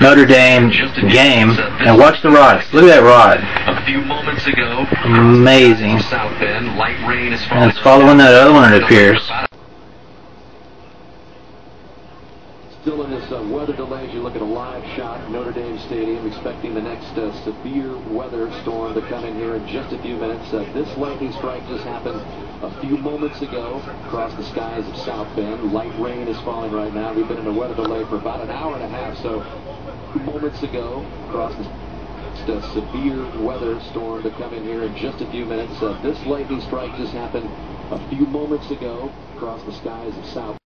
Notre Dame game, and watch the rods. Look at that rod. A few moments ago, amazing. South Bend, light rain is And it's following that other one, it appears. Still in this weather delay as you look at a live shot, Notre Dame Stadium, expecting the next severe weather storm to come in here in just a few minutes. This lightning strike just happened a few moments ago across the skies of South Bend. Light rain is falling right now. We've been in a weather delay for about an hour and a half, so a few moments ago across the severe weather storm to come in here in just a few minutes. This lightning strike just happened a few moments ago across the skies of South